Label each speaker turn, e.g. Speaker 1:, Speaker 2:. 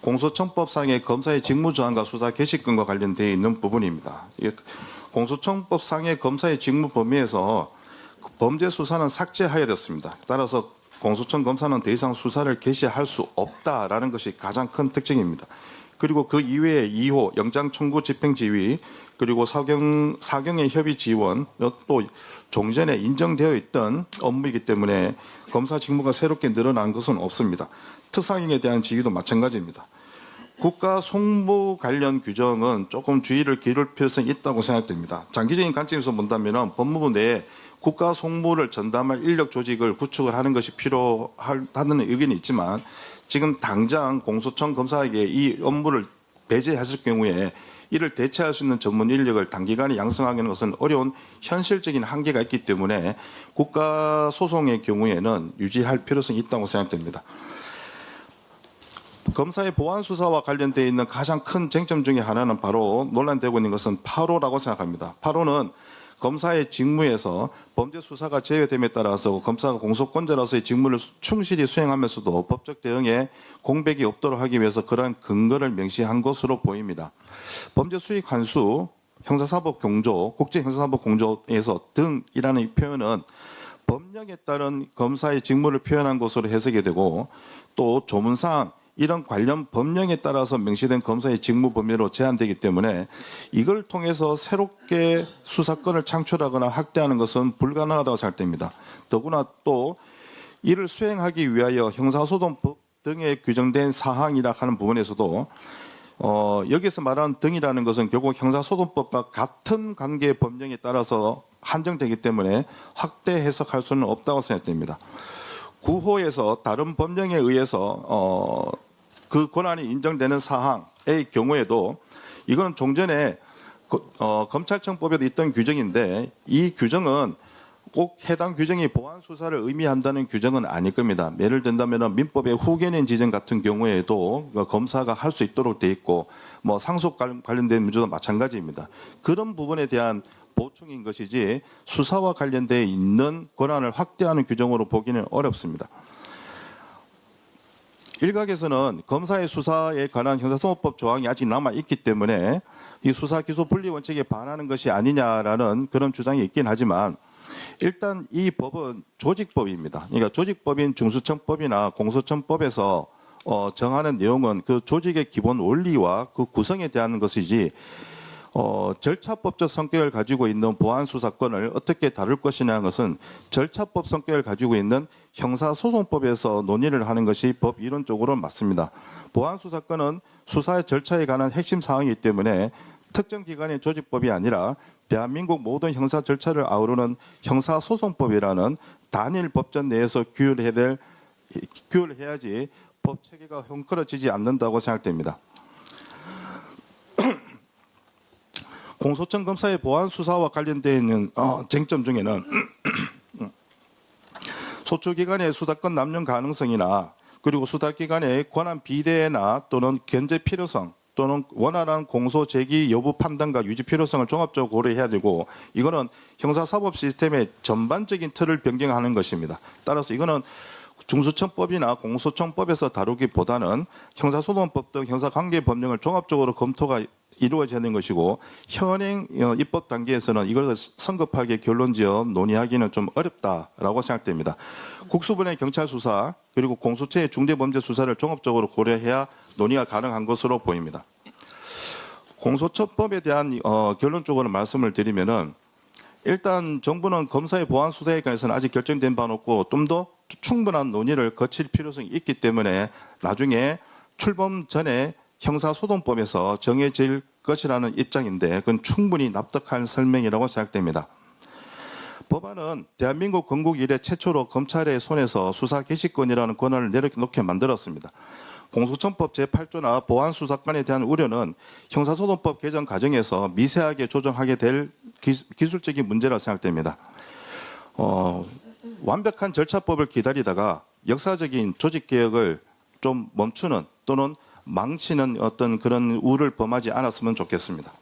Speaker 1: 공소청법상의 검사의 직무저항과 수사 개시권과 관련되어 있는 부분입니다. 공소청법상의 검사의 직무 범위에서 범죄 수사는 삭제하여졌습니다. 따라서 공소청 검사는 더 이상 수사를 개시할 수 없다라는 것이 가장 큰 특징입니다. 그리고 그 이외에 2호 영장 청구 집행 지휘 그리고 사경의 협의 지원 또 종전에 인정되어 있던 업무이기 때문에 검사 직무가 새롭게 늘어난 것은 없습니다. 특사경에 대한 지휘도 마찬가지입니다. 국가 송무 관련 규정은 조금 주의를 기울일 필요성이 있다고 생각됩니다. 장기적인 관점에서 본다면 법무부 내에 국가 송무를 전담할 인력 조직을 구축을 하는 것이 필요하다는 의견이 있지만 지금 당장 공소청 검사에게 이 업무를 배제했을 경우에 이를 대체할 수 있는 전문 인력을 단기간에 양성하는 것은 어려운 현실적인 한계가 있기 때문에 국가 소송의 경우에는 유지할 필요성이 있다고 생각됩니다. 검사의 보안 수사와 관련되어 있는 가장 큰 쟁점 중에 하나는 바로 논란되고 있는 것은 8호라고 생각합니다. 8호는 검사의 직무에서 범죄 수사가 제외됨에 따라서 검사가 공소권자로서의 직무를 충실히 수행하면서도 법적 대응에 공백이 없도록 하기 위해서 그러한 근거를 명시한 것으로 보입니다. 범죄 수익 환수, 형사사법 공조, 국제형사사법 공조에서 등이라는 표현은 법령에 따른 검사의 직무를 표현한 것으로 해석이 되고 또 조문상 이런 관련 법령에 따라서 명시된 검사의 직무 범위로 제한되기 때문에 이걸 통해서 새롭게 수사권을 창출하거나 확대하는 것은 불가능하다고 생각됩니다. 더구나 또 이를 수행하기 위하여 형사소송법 등에 규정된 사항이라 하는 부분에서도 여기서 말하는 등이라는 것은 결국 형사소송법과 같은 관계 법령에 따라서 한정되기 때문에 확대 해석할 수는 없다고 생각됩니다. 9호에서 다른 법령에 의해서 그 권한이 인정되는 사항의 경우에도 이건 종전에 검찰청법에도 있던 규정인데 이 규정은 꼭 해당 규정이 보안 수사를 의미한다는 규정은 아닐 겁니다. 예를 든다면 민법의 후견인 지정 같은 경우에도 검사가 할 수 있도록 돼 있고 뭐 상속 관련된 문제도 마찬가지입니다. 그런 부분에 대한 보충인 것이지 수사와 관련되어 있는 권한을 확대하는 규정으로 보기는 어렵습니다. 일각에서는 검사의 수사에 관한 형사소송법 조항이 아직 남아있기 때문에 이 수사기소 분리 원칙에 반하는 것이 아니냐라는 그런 주장이 있긴 하지만 일단 이 법은 조직법입니다. 그러니까 조직법인 중수청법이나 공소청법에서 정하는 내용은 그 조직의 기본 원리와 그 구성에 대한 것이지 절차법적 성격을 가지고 있는 보안수사권을 어떻게 다룰 것이냐는 것은 절차법 성격을 가지고 있는 형사소송법에서 논의를 하는 것이 법 이론적으로 맞습니다. 보안수사권은 수사의 절차에 관한 핵심 사항이기 때문에 특정 기관의 조직법이 아니라 대한민국 모든 형사 절차를 아우르는 형사소송법이라는 단일 법전 내에서 규율해야지 법 체계가 헝클어지지 않는다고 생각됩니다. 공소청 검사의 보안 수사와 관련되어 있는 쟁점 중에는 소추기관의 수사권 남용 가능성이나 그리고 수사기관의 권한 비대나 또는 견제 필요성 또는 원활한 공소 제기 여부 판단과 유지 필요성을 종합적으로 고려해야 되고 이거는 형사사법 시스템의 전반적인 틀을 변경하는 것입니다. 따라서 이거는 중수청법이나 공소청법에서 다루기보다는 형사소송법 등 형사관계법령을 종합적으로 검토가 이루어지는 것이고 현행 입법 단계에서는 이걸 성급하게 결론지어 논의하기는 좀 어렵다라고 생각됩니다. 국수본의 경찰 수사 그리고 공수처의 중대범죄 수사를 종합적으로 고려해야 논의가 가능한 것으로 보입니다. 공소처법에 대한 결론적으로 말씀을 드리면은 일단 정부는 검사의 보안 수사에 관해서는 아직 결정된 바는 없고 좀 더 충분한 논의를 거칠 필요성이 있기 때문에 나중에 출범 전에 형사소송법에서 정해질 것이라는 입장인데 그건 충분히 납득할 설명이라고 생각됩니다. 법안은 대한민국 건국 이래 최초로 검찰의 손에서 수사 개시권이라는 권한을 내려놓게 만들었습니다. 공소청법 제8조나 보안수사권에 대한 우려는 형사소송법 개정 과정에서 미세하게 조정하게 될 기술적인 문제라고 생각됩니다. 완벽한 절차법을 기다리다가 역사적인 조직개혁을 좀 멈추는 또는 망치는 어떤 그런 우를 범하지 않았으면 좋겠습니다.